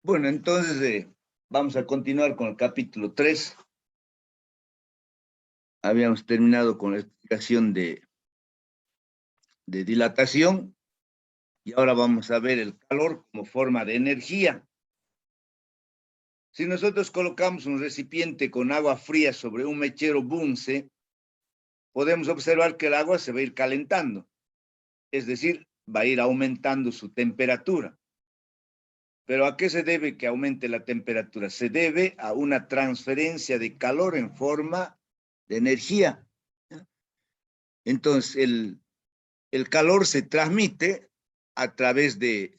Bueno, entonces vamos a continuar con el capítulo 3. Habíamos terminado con la explicación de dilatación y ahora vamos a ver el calor como forma de energía. Si nosotros colocamos un recipiente con agua fría sobre un mechero Bunsen, podemos observar que el agua se va a ir calentando, es decir, va a ir aumentando su temperatura. ¿Pero a qué se debe que aumente la temperatura? Se debe a una transferencia de calor en forma de energía. Entonces, el calor se transmite a través de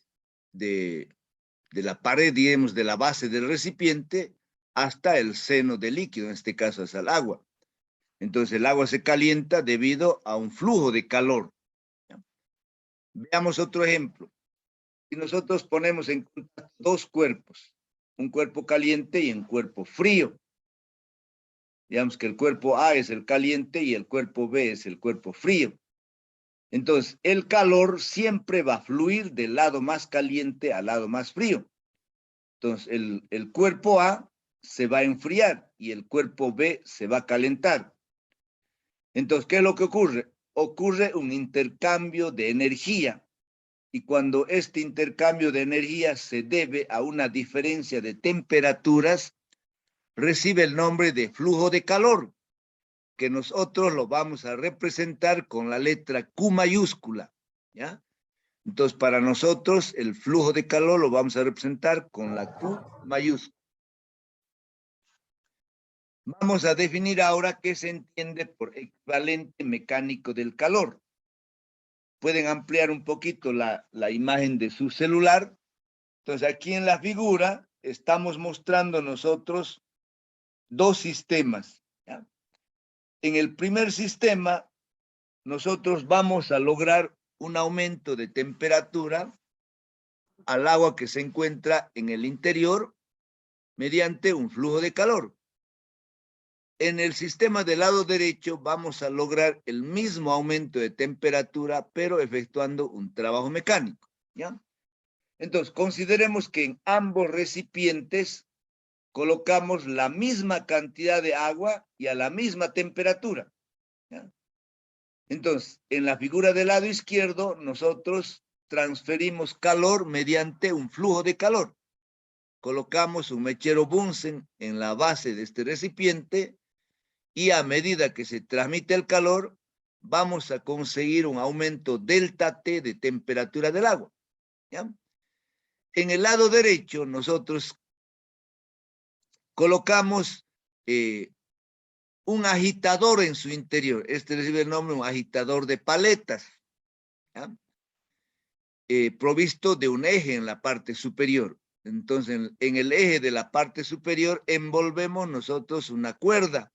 la pared, digamos, de la base del recipiente hasta el seno del líquido, en este caso es el agua. Entonces, el agua se calienta debido a un flujo de calor. Veamos otro ejemplo. Si nosotros ponemos en contacto dos cuerpos, un cuerpo caliente y un cuerpo frío, digamos que el cuerpo A es el caliente y el cuerpo B es el cuerpo frío. Entonces, el calor siempre va a fluir del lado más caliente al lado más frío. Entonces, el cuerpo A se va a enfriar y el cuerpo B se va a calentar. Entonces, ¿qué es lo que ocurre? Ocurre un intercambio de energía. Y cuando este intercambio de energía se debe a una diferencia de temperaturas, recibe el nombre de flujo de calor, que nosotros lo vamos a representar con la letra Q mayúscula, ¿ya? Entonces, para nosotros, el flujo de calor lo vamos a representar con la Q mayúscula. Vamos a definir ahora qué se entiende por equivalente mecánico del calor. Pueden ampliar un poquito la imagen de su celular. Entonces, aquí en la figura estamos mostrando nosotros dos sistemas, ¿ya? En el primer sistema, nosotros vamos a lograr un aumento de temperatura al agua que se encuentra en el interior mediante un flujo de calor. En el sistema del lado derecho vamos a lograr el mismo aumento de temperatura, pero efectuando un trabajo mecánico, ¿ya? Entonces, consideremos que en ambos recipientes colocamos la misma cantidad de agua y a la misma temperatura, ¿ya? Entonces, en la figura del lado izquierdo, nosotros transferimos calor mediante un flujo de calor. Colocamos un mechero Bunsen en la base de este recipiente y a medida que se transmite el calor, vamos a conseguir un aumento delta T de temperatura del agua, ¿ya? En el lado derecho, nosotros colocamos un agitador en su interior. Este recibe el nombre de un agitador de paletas, ¿ya? Provisto de un eje en la parte superior. Entonces, en el eje de la parte superior envolvemos nosotros una cuerda.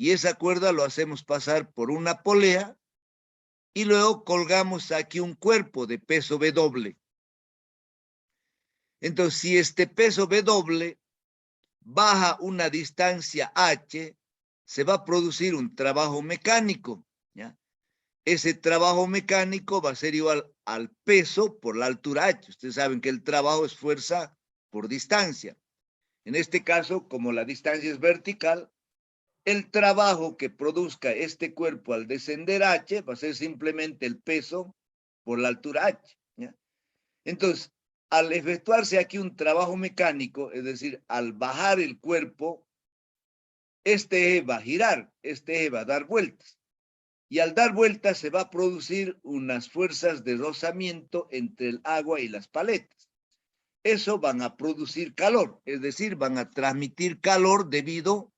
Y esa cuerda lo hacemos pasar por una polea y luego colgamos aquí un cuerpo de peso W. Entonces, si este peso W baja una distancia H, se va a producir un trabajo mecánico, ¿ya? Ese trabajo mecánico va a ser igual al peso por la altura H. Ustedes saben que el trabajo es fuerza por distancia. En este caso, como la distancia es vertical, el trabajo que produzca este cuerpo al descender H va a ser simplemente el peso por la altura H, ¿ya? Entonces, al efectuarse aquí un trabajo mecánico, es decir, al bajar el cuerpo, este eje va a girar, este eje va a dar vueltas. Y al dar vueltas se va a producir unas fuerzas de rozamiento entre el agua y las paletas. Eso van a producir calor, es decir, van a transmitir calor debido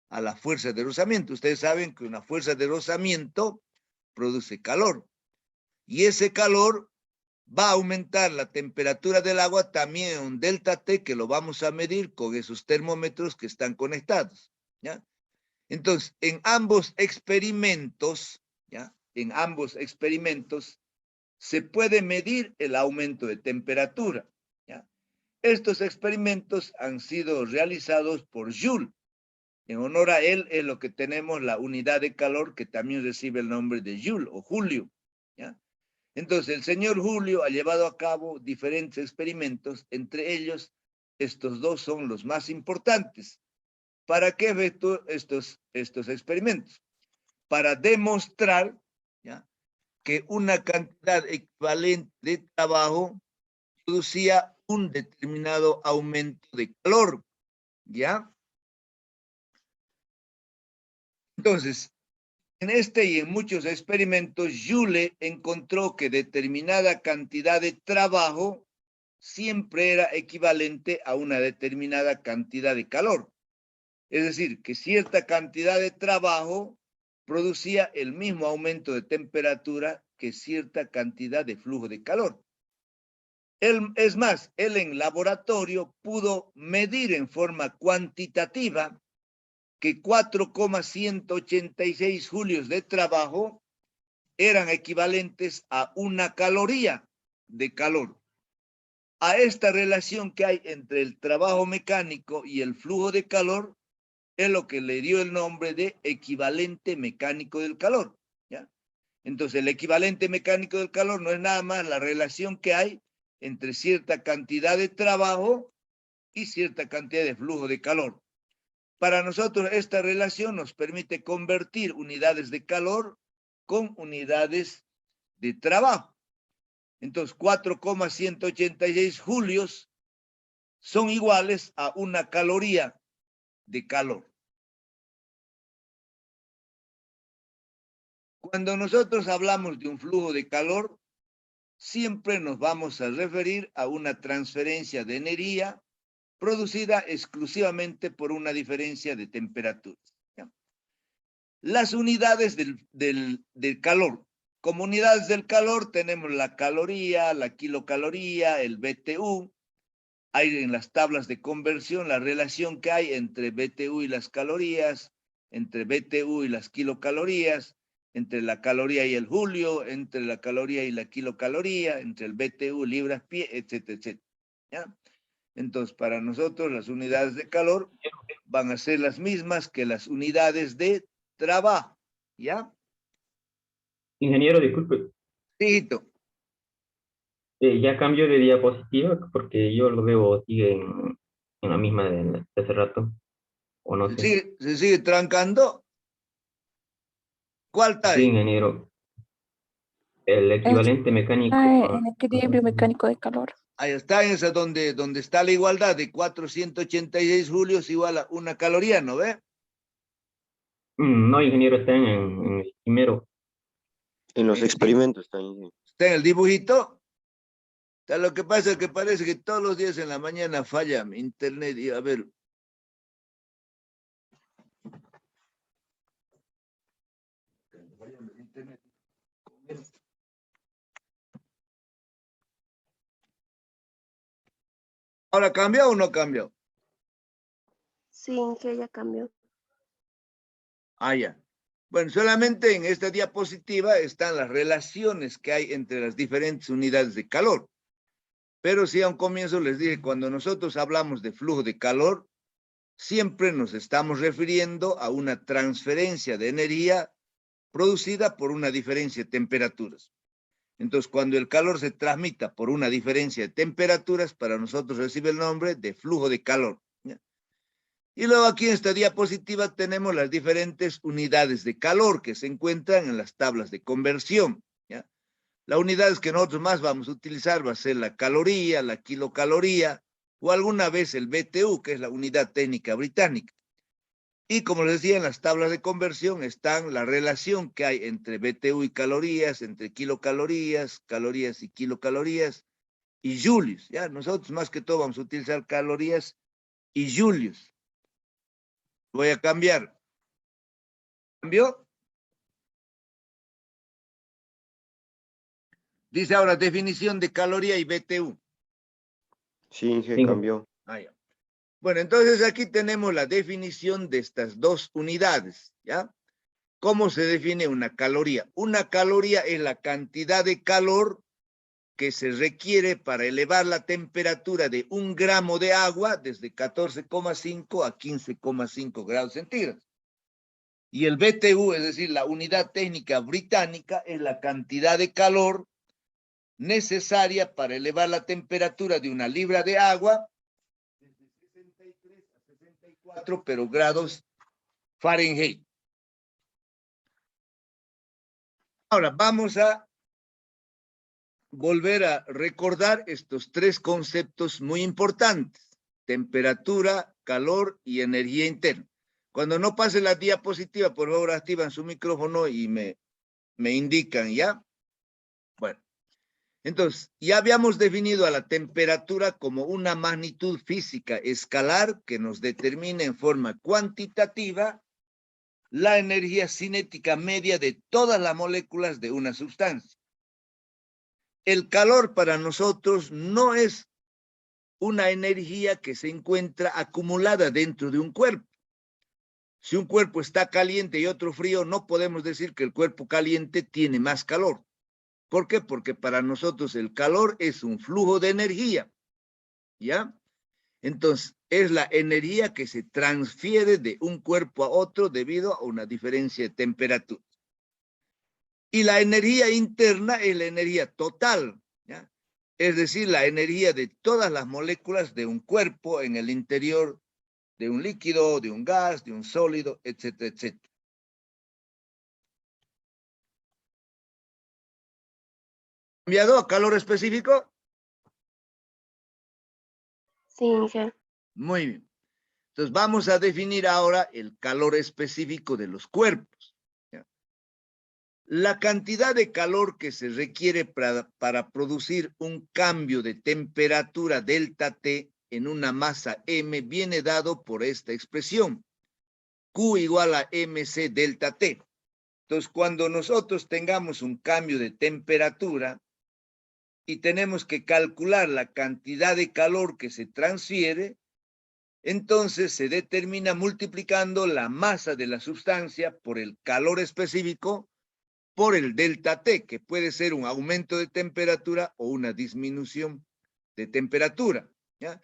a la fuerza de rozamiento. Ustedes saben que una fuerza de rozamiento produce calor. Y ese calor va a aumentar la temperatura del agua también en un delta T que lo vamos a medir con esos termómetros que están conectados, ¿ya? Entonces, en ambos experimentos, ¿ya? En ambos experimentos se puede medir el aumento de temperatura, ¿ya? Estos experimentos han sido realizados por Joule. En honor a él es lo que tenemos la unidad de calor que también recibe el nombre de Joule o Julio, ¿ya? Entonces, el señor Julio ha llevado a cabo diferentes experimentos, entre ellos, estos dos son los más importantes. ¿Para qué efectúa estos experimentos? Para demostrar, ¿ya?, que una cantidad equivalente de trabajo producía un determinado aumento de calor, ¿ya? Entonces, en este y en muchos experimentos, Joule encontró que determinada cantidad de trabajo siempre era equivalente a una determinada cantidad de calor. Es decir, que cierta cantidad de trabajo producía el mismo aumento de temperatura que cierta cantidad de flujo de calor. Es más, él en laboratorio pudo medir en forma cuantitativa que 4,186 julios de trabajo eran equivalentes a una caloría de calor. A esta relación que hay entre el trabajo mecánico y el flujo de calor es lo que le dio el nombre de equivalente mecánico del calor, ¿ya? Entonces, el equivalente mecánico del calor no es nada más la relación que hay entre cierta cantidad de trabajo y cierta cantidad de flujo de calor. Para nosotros, esta relación nos permite convertir unidades de calor con unidades de trabajo. Entonces, 4,186 julios son iguales a una caloría de calor. Cuando nosotros hablamos de un flujo de calor, siempre nos vamos a referir a una transferencia de energía producida exclusivamente por una diferencia de temperaturas, ¿ya? Las unidades del calor. Como unidades del calor tenemos la caloría, la kilocaloría, el BTU. Hay en las tablas de conversión la relación que hay entre BTU y las calorías, entre BTU y las kilocalorías, entre la caloría y el julio, entre la caloría y la kilocaloría, entre el BTU, libras, pie, etcétera, etcétera, ¿ya? Entonces, para nosotros las unidades de calor van a ser las mismas que las unidades de trabajo, ¿ya? Ingeniero, disculpe, Sí, ya cambio de diapositiva porque yo lo veo, sigue en la misma de hace rato, o no sé. se sigue trancando. ¿Cuál está Sí, ahí? ingeniero, el equivalente mecánico. Está en equilibrio mecánico de calor. Ahí está, en esa donde está la igualdad de 486 julios igual a una caloría, ¿no ve? No, ingeniero, está en el primero. En los experimentos también. Está en el dibujito. Está, lo que pasa es que parece que todos los días en la mañana falla mi internet. Y a ver. ¿Ahora cambió o no cambió? Sí, que ya cambió. Ah, ya. Bueno, solamente en esta diapositiva están las relaciones que hay entre las diferentes unidades de calor. Pero sí, a un comienzo les dije, cuando nosotros hablamos de flujo de calor, siempre nos estamos refiriendo a una transferencia de energía producida por una diferencia de temperaturas. Entonces, cuando el calor se transmita por una diferencia de temperaturas, para nosotros recibe el nombre de flujo de calor, ¿ya? Y luego aquí en esta diapositiva tenemos las diferentes unidades de calor que se encuentran en las tablas de conversión, ¿ya? Las unidades que nosotros más vamos a utilizar va a ser la caloría, la kilocaloría o alguna vez el BTU, que es la unidad técnica británica. Y como les decía, en las tablas de conversión están la relación que hay entre BTU y calorías, entre kilocalorías, calorías y kilocalorías, y julios, ¿ya? Nosotros más que todo vamos a utilizar calorías y julios. Voy a cambiar. ¿Cambió? Dice ahora definición de caloría y BTU. Sí, Inge, Sí. cambió. Ah, ya. Bueno, entonces aquí tenemos la definición de estas dos unidades, ¿ya? ¿Cómo se define una caloría? Una caloría es la cantidad de calor que se requiere para elevar la temperatura de 1 gramo de agua desde 14,5 a 15,5 grados centígrados. Y el BTU, es decir, la unidad técnica británica, es la cantidad de calor necesaria para elevar la temperatura de una libra de agua desde 63 a 64 pero grados Fahrenheit. Ahora vamos a volver a recordar estos tres conceptos muy importantes: temperatura, calor y energía interna. Cuando no pase la diapositiva, por favor activan su micrófono y me indican, ¿ya? Bueno, entonces ya habíamos definido a la temperatura como una magnitud física escalar que nos determina en forma cuantitativa la energía cinética media de todas las moléculas de una sustancia. El calor para nosotros no es una energía que se encuentra acumulada dentro de un cuerpo. Si un cuerpo está caliente y otro frío, no podemos decir que el cuerpo caliente tiene más calor. ¿Por qué? Porque para nosotros el calor es un flujo de energía, ¿ya? Entonces, es la energía que se transfiere de un cuerpo a otro debido a una diferencia de temperatura. Y la energía interna es la energía total, ¿ya? Es decir, la energía de todas las moléculas de un cuerpo en el interior de un líquido, de un gas, de un sólido, etcétera, etcétera. ¿Cambiado a calor específico? Sí, Inge. Muy bien. Entonces vamos a definir ahora el calor específico de los cuerpos, ¿ya? La cantidad de calor que se requiere para producir un cambio de temperatura delta T en una masa M viene dado por esta expresión: Q igual a MC delta T. Entonces, cuando nosotros tengamos un cambio de temperatura y tenemos que calcular la cantidad de calor que se transfiere, entonces se determina multiplicando la masa de la sustancia por el calor específico por el delta T, que puede ser un aumento de temperatura o una disminución de temperatura, ¿ya?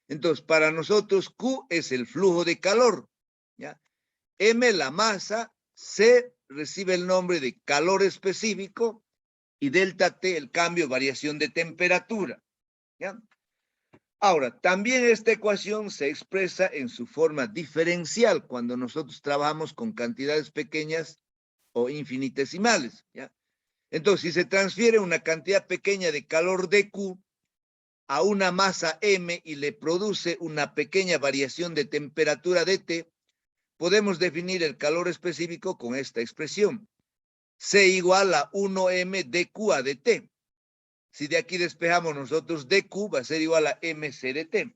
Entonces, para nosotros Q es el flujo de calor, ¿ya? M la masa, C recibe el nombre de calor específico y delta T el cambio, variación de temperatura, ¿ya? Ahora, también esta ecuación se expresa en su forma diferencial cuando nosotros trabajamos con cantidades pequeñas o infinitesimales, ¿ya? Entonces, si se transfiere una cantidad pequeña de calor dQ a una masa M y le produce una pequeña variación de temperatura dt, podemos definir el calor específico con esta expresión: C igual a 1m dQ a dt. Si de aquí despejamos nosotros dQ, va a ser igual a mc dt.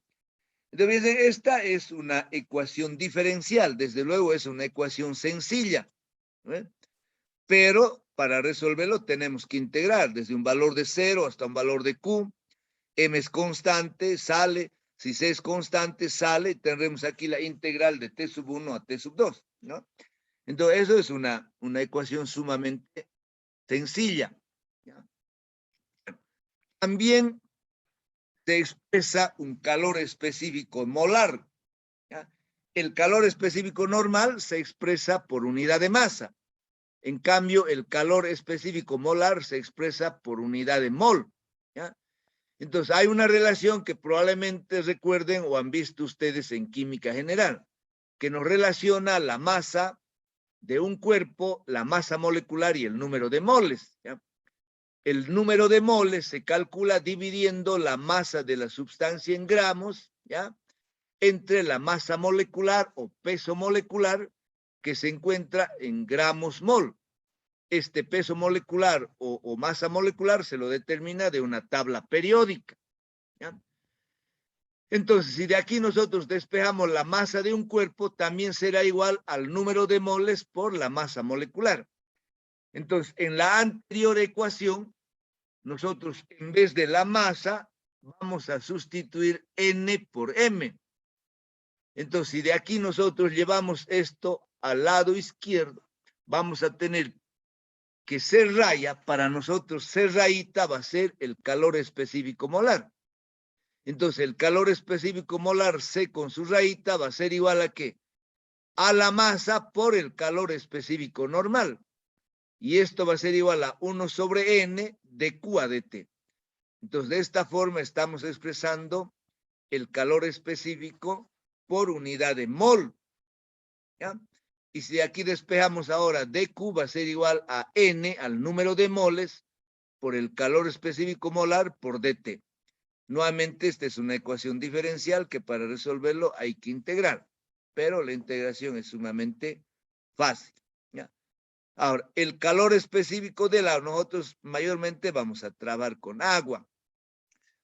Entonces, esta es una ecuación diferencial. Desde luego es una ecuación sencilla, ¿no? Pero para resolverlo tenemos que integrar desde un valor de 0 hasta un valor de Q. M es constante, sale. Si C es constante, sale. Tendremos aquí la integral de T sub 1 a T sub 2, ¿no? Entonces, eso es una ecuación sumamente sencilla, ¿ya? También se expresa un calor específico molar, ¿ya? El calor específico normal se expresa por unidad de masa. En cambio, el calor específico molar se expresa por unidad de mol, ¿ya? Entonces, hay una relación que probablemente recuerden o han visto ustedes en química general, que nos relaciona la masa de un cuerpo, la masa molecular y el número de moles, ¿ya? El número de moles se calcula dividiendo la masa de la sustancia en gramos, ¿ya?, entre la masa molecular o peso molecular que se encuentra en gramos mol. Este peso molecular o masa molecular se lo determina de una tabla periódica, ¿ya? Entonces, si de aquí nosotros despejamos la masa de un cuerpo, también será igual al número de moles por la masa molecular. Entonces, en la anterior ecuación, nosotros en vez de la masa, vamos a sustituir N por M. Entonces, si de aquí nosotros llevamos esto al lado izquierdo, vamos a tener que C raya, para nosotros C rayita va a ser el calor específico molar. Entonces, el calor específico molar C con su rayita va a ser igual a ¿qué? A la masa por el calor específico normal. Y esto va a ser igual a 1 sobre N de Q a dt. Entonces, de esta forma estamos expresando el calor específico por unidad de mol, ¿ya? Y si aquí despejamos ahora, dQ va a ser igual a N, al número de moles, por el calor específico molar por dt. Nuevamente, esta es una ecuación diferencial que para resolverlo hay que integrar, pero la integración es sumamente fácil, ¿ya? Ahora, el calor específico del agua, nosotros mayormente vamos a trabajar con agua.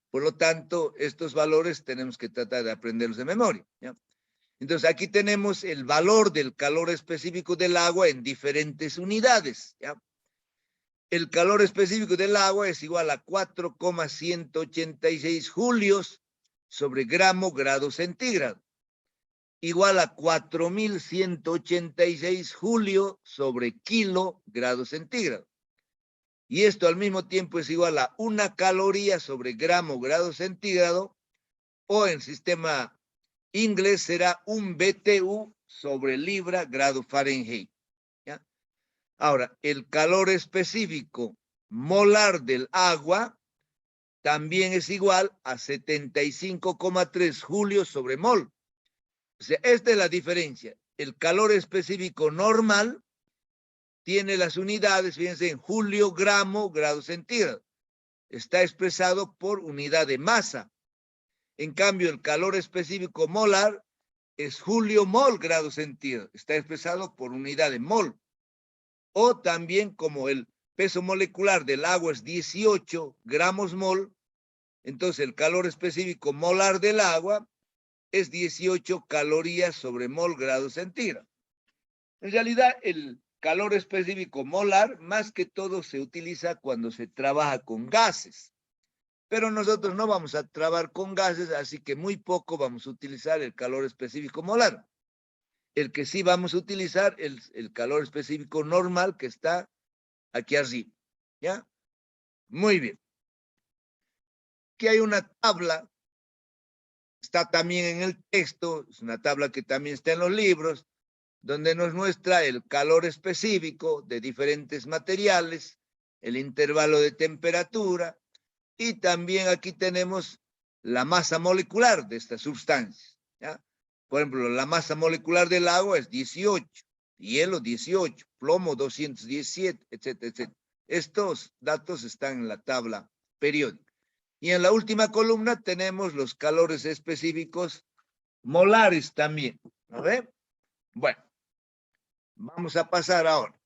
Por lo tanto, estos valores tenemos que tratar de aprenderlos de memoria, ¿ya? Entonces, aquí tenemos el valor del calor específico del agua en diferentes unidades, ¿ya? El calor específico del agua es igual a 4,186 julios sobre gramo grado centígrado, igual a 4.186 julio sobre kilo grado centígrado. Y esto al mismo tiempo es igual a 1 caloría sobre gramo grado centígrado, o en sistema inglés será 1 BTU sobre libra grado Fahrenheit, ¿ya? Ahora, el calor específico molar del agua también es igual a 75,3 julios sobre mol. O sea, esta es la diferencia. El calor específico normal tiene las unidades, fíjense, en julio, gramo, grado centígrado. Está expresado por unidad de masa. En cambio, el calor específico molar es julio mol grado centígrado. Está expresado por unidad de mol. O también como el peso molecular del agua es 18 gramos mol, entonces el calor específico molar del agua es 18 calorías sobre mol grado centígrado. En realidad, el calor específico molar más que todo se utiliza cuando se trabaja con gases. Pero nosotros no vamos a trabajar con gases, así que muy poco vamos a utilizar el calor específico molar. El que sí vamos a utilizar es el calor específico normal que está aquí arriba, ¿ya? Muy bien. Aquí hay una tabla, está también en el texto, es una tabla que también está en los libros, donde nos muestra el calor específico de diferentes materiales, el intervalo de temperatura, y también aquí tenemos la masa molecular de estas sustancias, ¿ya? Por ejemplo, la masa molecular del agua es 18, hielo 18, plomo 217, etcétera, etcétera. Estos datos están en la tabla periódica. Y en la última columna tenemos los calores específicos molares también, ¿no ve? Bueno, vamos a pasar ahora.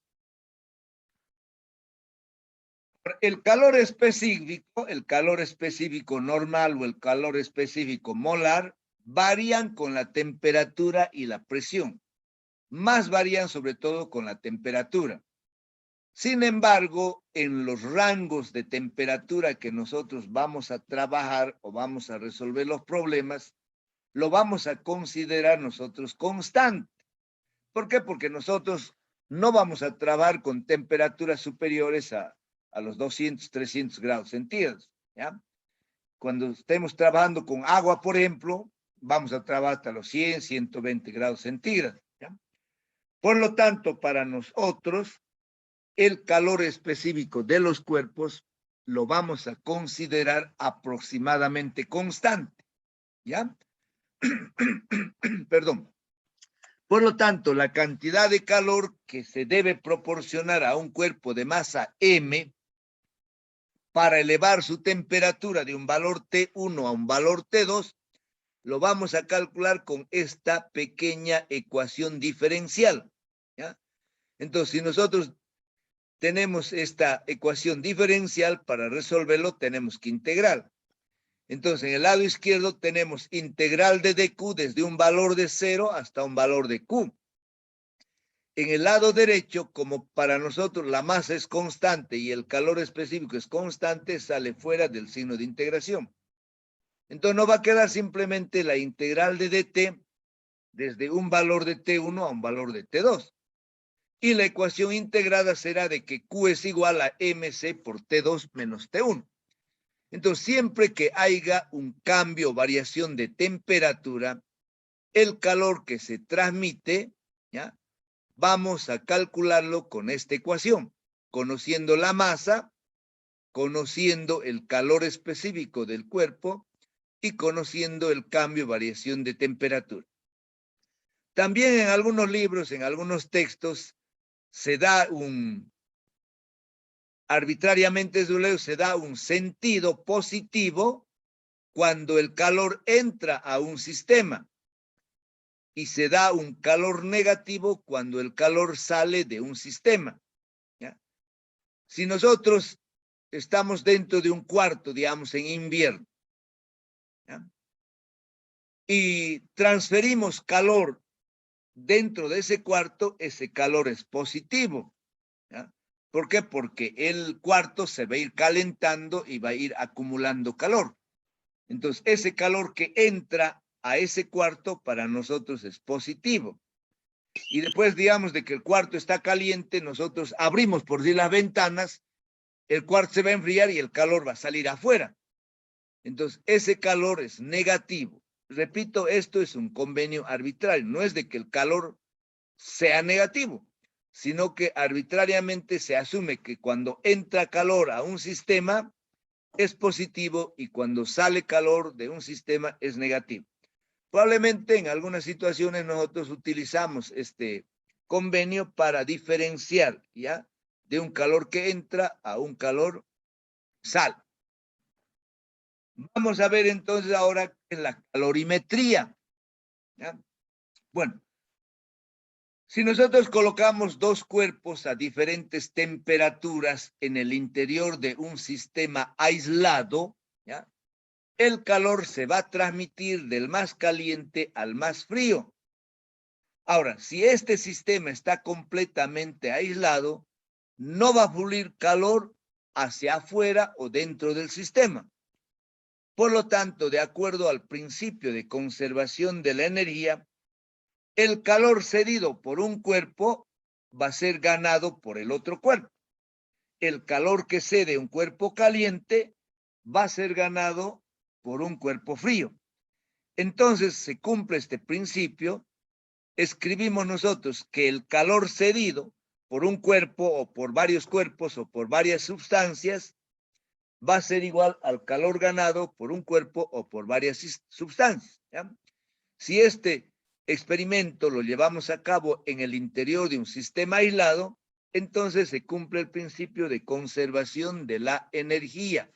El calor específico normal o el calor específico molar varían con la temperatura y la presión. Más varían sobre todo con la temperatura. Sin embargo, en los rangos de temperatura que nosotros vamos a trabajar o vamos a resolver los problemas, lo vamos a considerar nosotros constante. ¿Por qué? Porque nosotros no vamos a trabajar con temperaturas superiores a los 200, 300 grados centígrados, ¿ya? Cuando estemos trabajando con agua, por ejemplo, vamos a trabajar hasta los 100, 120 grados centígrados, ¿ya? Por lo tanto, para nosotros, el calor específico de los cuerpos lo vamos a considerar aproximadamente constante, ¿ya? Perdón. Por lo tanto, la cantidad de calor que se debe proporcionar a un cuerpo de masa M para elevar su temperatura de un valor T1 a un valor T2, lo vamos a calcular con esta pequeña ecuación diferencial, ¿ya? Entonces, si nosotros tenemos esta ecuación diferencial, para resolverlo tenemos que integrar. Entonces, en el lado izquierdo tenemos integral de dq desde un valor de 0 hasta un valor de q. En el lado derecho, como para nosotros la masa es constante y el calor específico es constante, sale fuera del signo de integración. Entonces nos va a quedar simplemente la integral de dt desde un valor de T1 a un valor de T2. Y la ecuación integrada será de que Q es igual a mc por T2 menos T1. Entonces, siempre que haya un cambio o variación de temperatura, el calor que se transmite, ¿ya?, vamos a calcularlo con esta ecuación. Conociendo la masa, conociendo el calor específico del cuerpo y conociendo el cambio y variación de temperatura. También en algunos libros, en algunos textos, se da arbitrariamente se da un sentido positivo cuando el calor entra a un sistema y se da un calor negativo cuando el calor sale de un sistema. ¿Ya? Si nosotros estamos dentro de un cuarto, digamos, en invierno, ¿ya? Y transferimos calor dentro de ese cuarto, ese calor es positivo. ¿Ya? ¿Por qué? Porque el cuarto se va a ir calentando y va a ir acumulando calor. Entonces, ese calor que entra a ese cuarto para nosotros es positivo. Y después, digamos, de que el cuarto está caliente, nosotros abrimos por sí las ventanas, el cuarto se va a enfriar y el calor va a salir afuera. Entonces, ese calor es negativo. Repito, esto es un convenio arbitrario. No es de que el calor sea negativo, sino que arbitrariamente se asume que cuando entra calor a un sistema es positivo y cuando sale calor de un sistema es negativo. Probablemente en algunas situaciones nosotros utilizamos este convenio para diferenciar, ¿ya?, de un calor que entra a un calor sale. Vamos a ver entonces ahora en la calorimetría, ¿ya? Bueno, si nosotros colocamos dos cuerpos a diferentes temperaturas en el interior de un sistema aislado, ¿ya?, el calor se va a transmitir del más caliente al más frío. Ahora, si este sistema está completamente aislado, no va a fluir calor hacia afuera o dentro del sistema. Por lo tanto, de acuerdo al principio de conservación de la energía, el calor cedido por un cuerpo va a ser ganado por el otro cuerpo. El calor que cede un cuerpo caliente va a ser ganado por un cuerpo frío. Entonces se cumple este principio. Escribimos nosotros que el calor cedido por un cuerpo o por varios cuerpos o por varias sustancias va a ser igual al calor ganado por un cuerpo o por varias sustancias, ¿ya? Si este experimento lo llevamos a cabo en el interior de un sistema aislado, entonces se cumple el principio de conservación de la energía.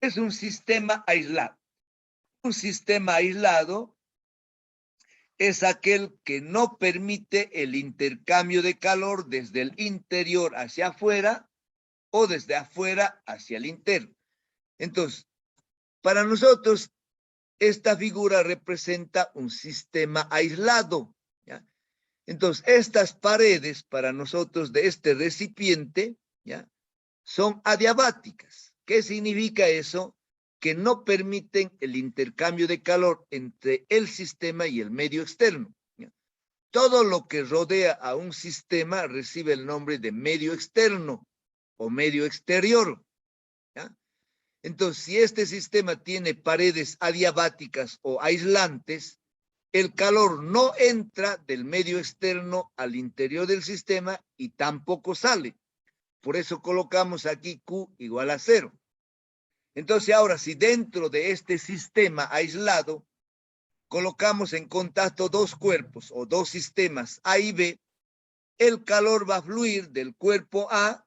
Es un sistema aislado. Un sistema aislado es aquel que no permite el intercambio de calor desde el interior hacia afuera o desde afuera hacia el interno. Entonces, para nosotros, esta figura representa un sistema aislado, ¿ya? Entonces, estas paredes para nosotros de este recipiente, ¿ya?, son adiabáticas. ¿Qué significa eso? Que no permiten el intercambio de calor entre el sistema y el medio externo, ¿ya? Todo lo que rodea a un sistema recibe el nombre de medio externo o medio exterior, ¿ya? Entonces, si este sistema tiene paredes adiabáticas o aislantes, el calor no entra del medio externo al interior del sistema y tampoco sale. Por eso colocamos aquí Q igual a 0. Entonces, ahora, si dentro de este sistema aislado colocamos en contacto dos cuerpos o dos sistemas A y B, el calor va a fluir del cuerpo A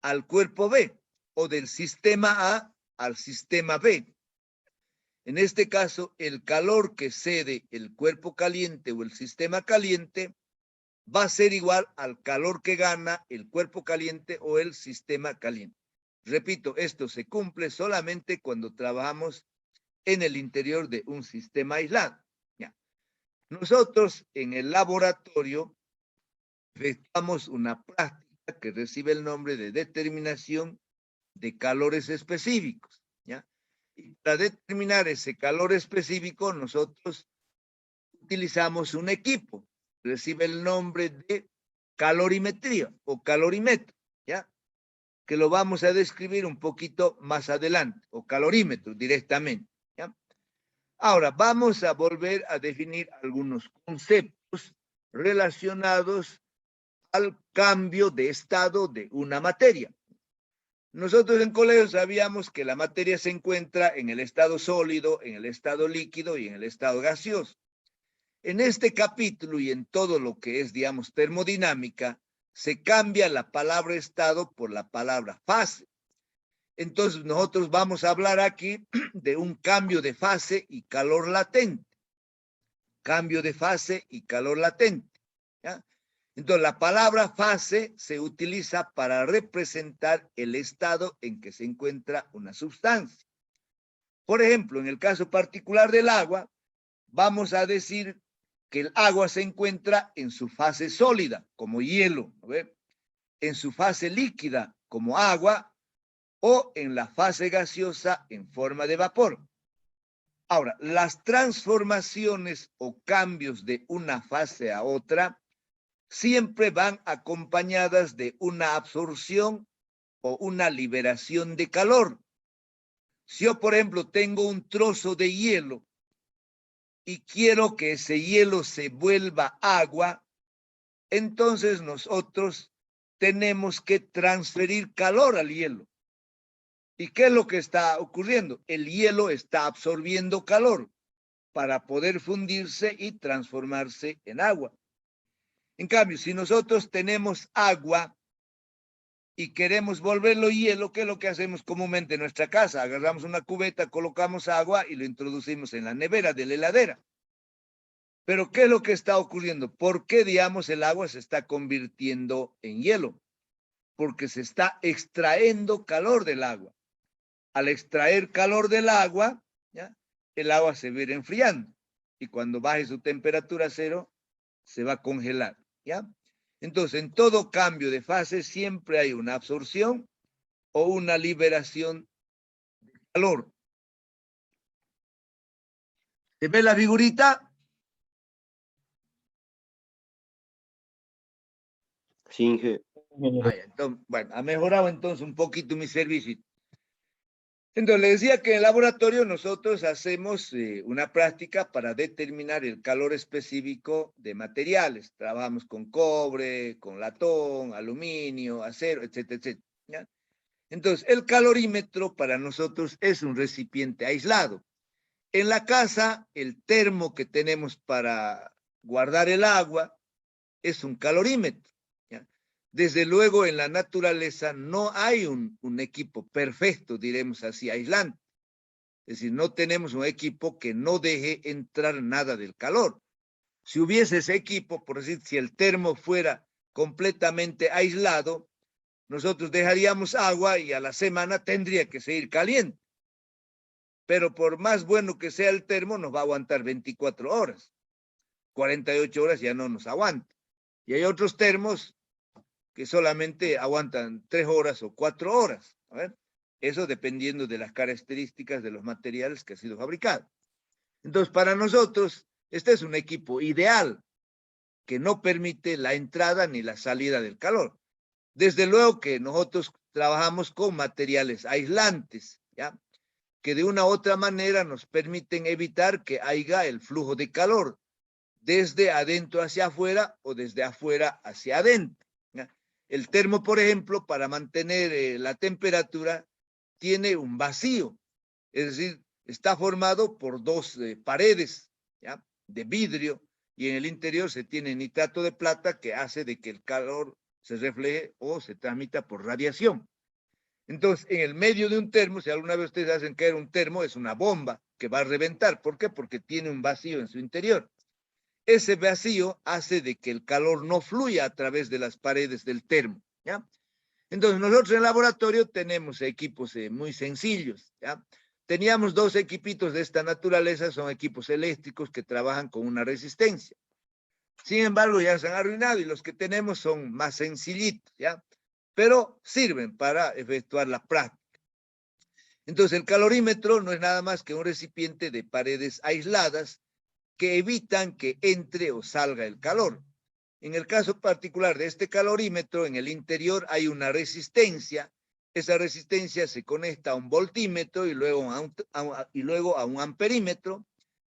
al cuerpo B o del sistema A al sistema B. En este caso, el calor que cede el cuerpo caliente o el sistema caliente va a ser igual al calor que gana el cuerpo caliente o el sistema caliente. Repito, esto se cumple solamente cuando trabajamos en el interior de un sistema aislado. ¿Ya? Nosotros en el laboratorio efectuamos una práctica que recibe el nombre de determinación de calores específicos, ¿ya? Y para determinar ese calor específico, nosotros utilizamos un equipo, recibe el nombre de calorimetría o calorímetro, ¿ya?, que lo vamos a describir un poquito más adelante, o calorímetro directamente, ¿ya? Ahora, vamos a volver a definir algunos conceptos relacionados al cambio de estado de una materia. Nosotros en colegio sabíamos que la materia se encuentra en el estado sólido, en el estado líquido y en el estado gaseoso. En este capítulo y en todo lo que es, digamos, termodinámica, se cambia la palabra estado por la palabra fase. Entonces nosotros vamos a hablar aquí de un cambio de fase y calor latente. Cambio de fase y calor latente. ¿Ya? Entonces la palabra fase se utiliza para representar el estado en que se encuentra una sustancia. Por ejemplo, en el caso particular del agua, vamos a decir que el agua se encuentra en su fase sólida, como hielo, ¿no ve? En su fase líquida, como agua, o en la fase gaseosa en forma de vapor. Ahora, las transformaciones o cambios de una fase a otra siempre van acompañadas de una absorción o una liberación de calor. Si yo, por ejemplo, tengo un trozo de hielo y quiero que ese hielo se vuelva agua, entonces nosotros tenemos que transferir calor al hielo. ¿Y qué es lo que está ocurriendo? El hielo está absorbiendo calor para poder fundirse y transformarse en agua. En cambio, si nosotros tenemos agua y queremos volverlo hielo, ¿qué es lo que hacemos comúnmente en nuestra casa? Agarramos una cubeta, colocamos agua y lo introducimos en la nevera de la heladera. Pero ¿qué es lo que está ocurriendo? ¿Por qué, digamos, el agua se está convirtiendo en hielo? Porque se está extrayendo calor del agua. Al extraer calor del agua, ¿ya? El agua se va a ir enfriando. Y cuando baje su temperatura a cero, se va a congelar, ¿ya? Entonces, en todo cambio de fase siempre hay una absorción o una liberación de calor. ¿Se ve la figurita? Sí, Inge. Entonces, bueno, ha mejorado entonces un poquito mi servicio. Entonces, le decía que en el laboratorio nosotros hacemos una práctica para determinar el calor específico de materiales. Trabajamos con cobre, con latón, aluminio, acero, etcétera, etcétera, ¿ya? Entonces, el calorímetro para nosotros es un recipiente aislado. En la casa, el termo que tenemos para guardar el agua es un calorímetro, ¿ya? Desde luego, en la naturaleza no hay un equipo perfecto, diremos así, aislante. Es decir, no tenemos un equipo que no deje entrar nada del calor. Si hubiese ese equipo, por decir, si el termo fuera completamente aislado, nosotros dejaríamos agua y a la semana tendría que seguir caliente. Pero por más bueno que sea el termo, nos va a aguantar 24 horas. 48 horas ya no nos aguanta. Y hay otros termos que solamente aguantan 3 horas o 4 horas. A ver, eso dependiendo de las características de los materiales que ha sido fabricado. Entonces, para nosotros, este es un equipo ideal que no permite la entrada ni la salida del calor. Desde luego que nosotros trabajamos con materiales aislantes, ¿ya? Que de una u otra manera nos permiten evitar que haya el flujo de calor desde adentro hacia afuera o desde afuera hacia adentro, ¿ya? El termo, por ejemplo, para mantener la temperatura, tiene un vacío, es decir, está formado por dos paredes, ¿ya? De vidrio, y en el interior se tiene nitrato de plata que hace de que el calor se refleje o se transmita por radiación. Entonces, en el medio de un termo, si alguna vez ustedes hacen caer un termo, es una bomba que va a reventar. ¿Por qué? Porque tiene un vacío en su interior. Ese vacío hace de que el calor no fluya a través de las paredes del termo, ¿ya? Entonces, nosotros en el laboratorio tenemos equipos muy sencillos, ¿ya? Teníamos 2 equipitos de esta naturaleza, son equipos eléctricos que trabajan con una resistencia. Sin embargo, ya se han arruinado y los que tenemos son más sencillitos, ¿ya? Pero sirven para efectuar la práctica. Entonces, el calorímetro no es nada más que un recipiente de paredes aisladas que evitan que entre o salga el calor. En el caso particular de este calorímetro, en el interior hay una resistencia. Esa resistencia se conecta a un voltímetro y luego a un amperímetro.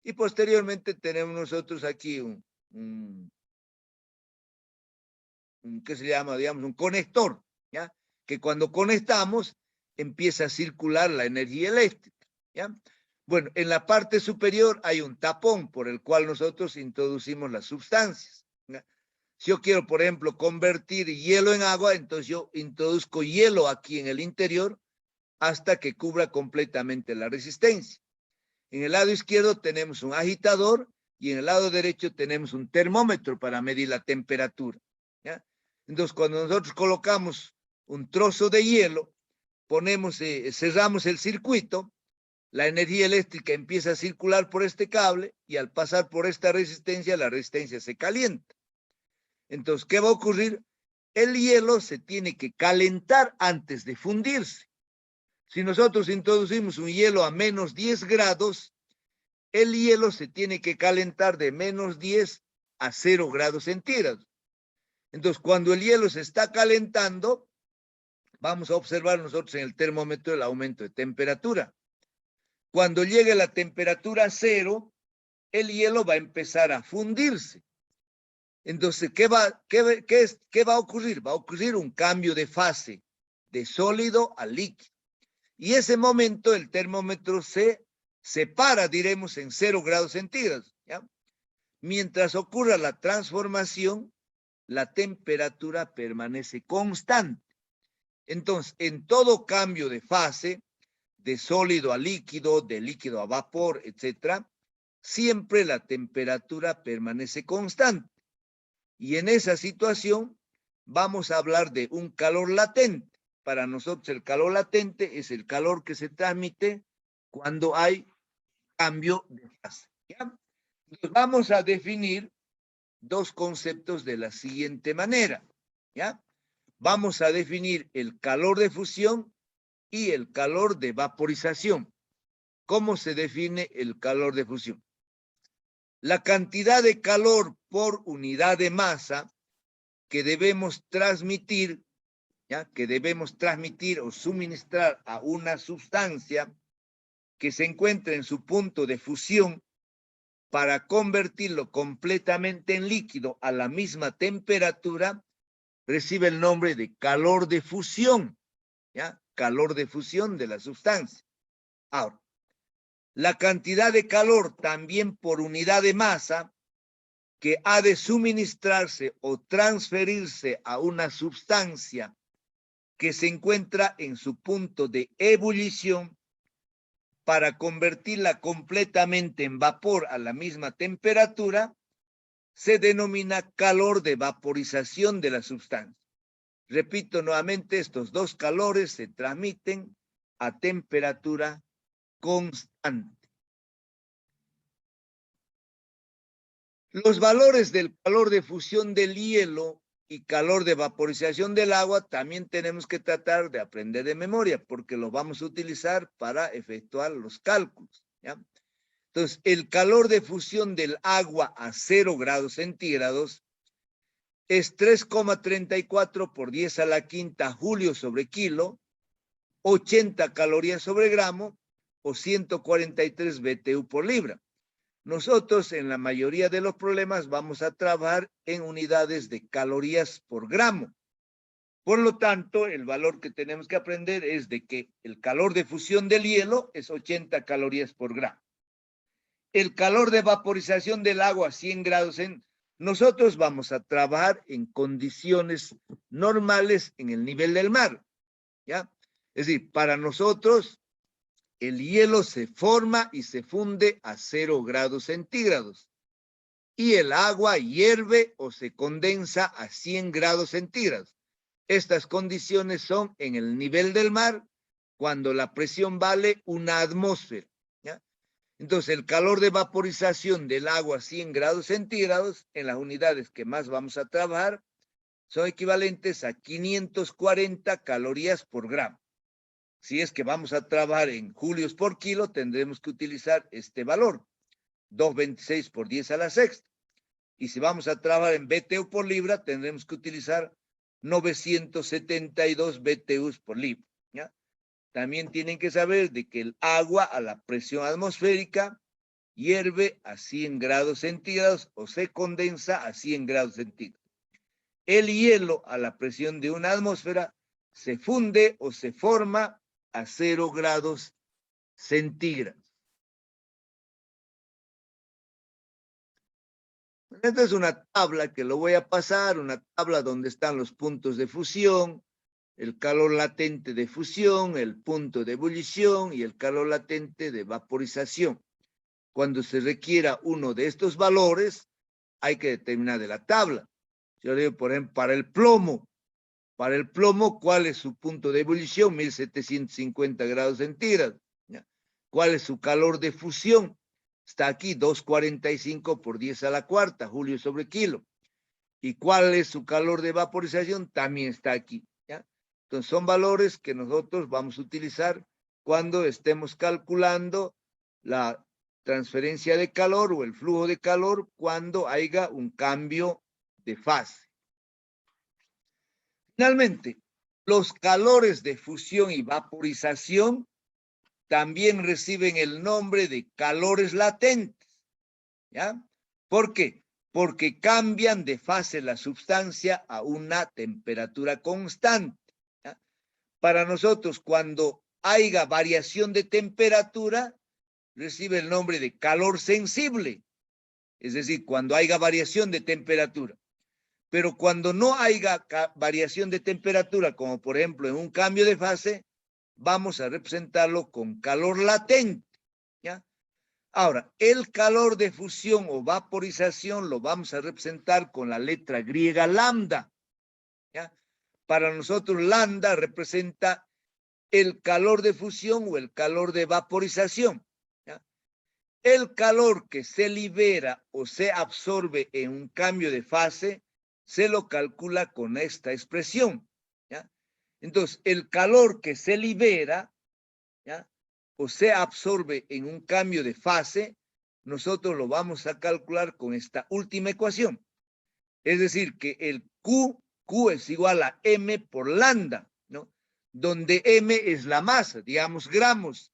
Y posteriormente tenemos nosotros aquí ¿qué se llama? Digamos, un conector, ¿ya? Que cuando conectamos, empieza a circular la energía eléctrica, ¿ya? Bueno, en la parte superior hay un tapón por el cual nosotros introducimos las sustancias, ¿ya? Si yo quiero, por ejemplo, convertir hielo en agua, entonces yo introduzco hielo aquí en el interior hasta que cubra completamente la resistencia. En el lado izquierdo tenemos un agitador y en el lado derecho tenemos un termómetro para medir la temperatura, ¿ya? Entonces, cuando nosotros colocamos un trozo de hielo, cerramos el circuito, la energía eléctrica empieza a circular por este cable y al pasar por esta resistencia, la resistencia se calienta. Entonces, ¿qué va a ocurrir? El hielo se tiene que calentar antes de fundirse. Si nosotros introducimos un hielo a menos 10 grados, el hielo se tiene que calentar de menos 10 a 0 grados centígrados. Entonces, cuando el hielo se está calentando, vamos a observar nosotros en el termómetro el aumento de temperatura. Cuando llegue la temperatura 0, el hielo va a empezar a fundirse. Entonces, ¿qué va a ocurrir? Va a ocurrir un cambio de fase de sólido a líquido. Y ese momento el termómetro se separa, diremos, en 0 grados centígrados, ¿ya? Mientras ocurra la transformación, la temperatura permanece constante. Entonces, en todo cambio de fase, de sólido a líquido, de líquido a vapor, etcétera, siempre la temperatura permanece constante. Y en esa situación vamos a hablar de un calor latente. Para nosotros el calor latente es el calor que se transmite cuando hay cambio de fase, ¿ya? Entonces vamos a definir dos conceptos de la siguiente manera, ¿ya? Vamos a definir el calor de fusión y el calor de vaporización. ¿Cómo se define el calor de fusión? La cantidad de calor por unidad de masa que debemos transmitir, ¿ya? Que debemos transmitir o suministrar a una sustancia que se encuentra en su punto de fusión para convertirlo completamente en líquido a la misma temperatura, recibe el nombre de calor de fusión, ¿ya? Calor de fusión de la sustancia. Ahora, la cantidad de calor también por unidad de masa que ha de suministrarse o transferirse a una sustancia que se encuentra en su punto de ebullición para convertirla completamente en vapor a la misma temperatura, se denomina calor de vaporización de la sustancia. Repito nuevamente, estos dos calores se transmiten a temperatura constante. Los valores del calor de fusión del hielo y calor de vaporización del agua también tenemos que tratar de aprender de memoria porque los vamos a utilizar para efectuar los cálculos, ¿ya? Entonces, el calor de fusión del agua a 0 grados centígrados es 3,34 por 10 a la quinta julio sobre kilo, 80 calorías sobre gramo o 143 BTU por libra. Nosotros en la mayoría de los problemas vamos a trabajar en unidades de calorías por gramo. Por lo tanto, el valor que tenemos que aprender es de que el calor de fusión del hielo es 80 calorías por gramo. El calor de vaporización del agua, 100 grados en... Nosotros vamos a trabajar en condiciones normales en el nivel del mar, ¿ya? Es decir, para nosotros el hielo se forma y se funde a 0 grados centígrados y el agua hierve o se condensa a 100 grados centígrados. Estas condiciones son en el nivel del mar cuando la presión vale una atmósfera, ¿ya? Entonces, el calor de vaporización del agua a 100 grados centígrados, en las unidades que más vamos a trabajar, son equivalentes a 540 calorías por gramo. Si es que vamos a trabajar en julios por kilo, tendremos que utilizar este valor, 2,26 por 10 a la sexta. Y si vamos a trabajar en BTU por libra, tendremos que utilizar 972 BTUs por libra, ¿ya? También tienen que saber de que el agua a la presión atmosférica hierve a 100 grados centígrados o se condensa a 100 grados centígrados. El hielo a la presión de una atmósfera se funde o se forma a 0 grados centígrados. Esta es una tabla que lo voy a pasar, una tabla donde están los puntos de fusión, el calor latente de fusión, el punto de ebullición y el calor latente de vaporización. Cuando se requiera uno de estos valores, hay que determinar de la tabla. Yo digo, por ejemplo, para el plomo, ¿cuál es su punto de ebullición? 1750 grados centígrados. ¿Ya? ¿Cuál es su calor de fusión? Está aquí, 245 por 10 a la cuarta, julio sobre kilo. ¿Y cuál es su calor de vaporización? También está aquí. ¿Ya? Entonces, son valores que nosotros vamos a utilizar cuando estemos calculando la transferencia de calor o el flujo de calor cuando haya un cambio de fase. Finalmente, los calores de fusión y vaporización también reciben el nombre de calores latentes. ¿Ya? ¿Por qué? Porque cambian de fase la sustancia a una temperatura constante. ¿Ya? Para nosotros, cuando haya variación de temperatura, recibe el nombre de calor sensible. Es decir, cuando haya variación de temperatura. Pero cuando no haya variación de temperatura, como por ejemplo en un cambio de fase, vamos a representarlo con calor latente. ¿Ya? Ahora, el calor de fusión o vaporización lo vamos a representar con la letra griega lambda. ¿Ya? Para nosotros lambda representa el calor de fusión o el calor de vaporización. ¿Ya? El calor que se libera o se absorbe en un cambio de fase se lo calcula con esta expresión. ¿Ya? Entonces, el calor que se libera, ¿ya?, o se absorbe en un cambio de fase, nosotros lo vamos a calcular con esta última ecuación. Es decir, que el Q es igual a M por lambda, ¿no? Donde M es la masa, digamos gramos.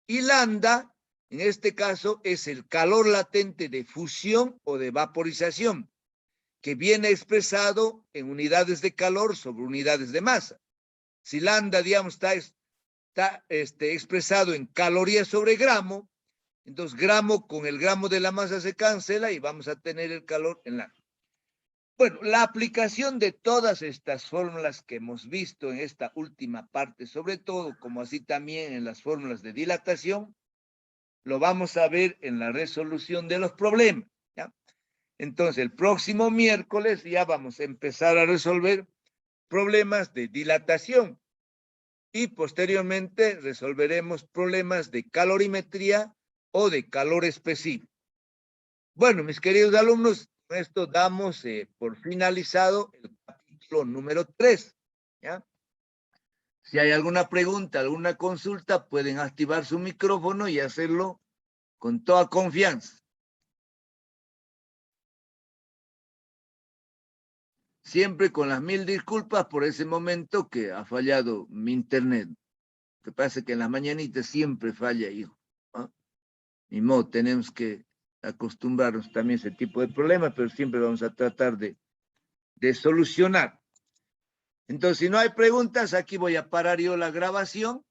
Y lambda, en este caso, es el calor latente de fusión o de vaporización, que viene expresado en unidades de calor sobre unidades de masa. Si lambda, digamos, está expresado en calorías sobre gramo, entonces gramo con el gramo de la masa se cancela y vamos a tener el calor en la... Bueno, la aplicación de todas estas fórmulas que hemos visto en esta última parte, sobre todo, como así también en las fórmulas de dilatación, lo vamos a ver en la resolución de los problemas. ¿Ya? Entonces, el próximo miércoles ya vamos a empezar a resolver problemas de dilatación y posteriormente resolveremos problemas de calorimetría o de calor específico. Bueno, mis queridos alumnos, con esto damos por finalizado el capítulo número 3. ¿Ya? Si hay alguna pregunta, alguna consulta, pueden activar su micrófono y hacerlo con toda confianza. Siempre con las 1000 disculpas por ese momento que ha fallado mi internet. Lo que pasa es que en las mañanitas siempre falla, hijo. ¿No? Ni modo, tenemos que acostumbrarnos también a ese tipo de problemas, pero siempre vamos a tratar de solucionar. Entonces, si no hay preguntas, aquí voy a parar yo la grabación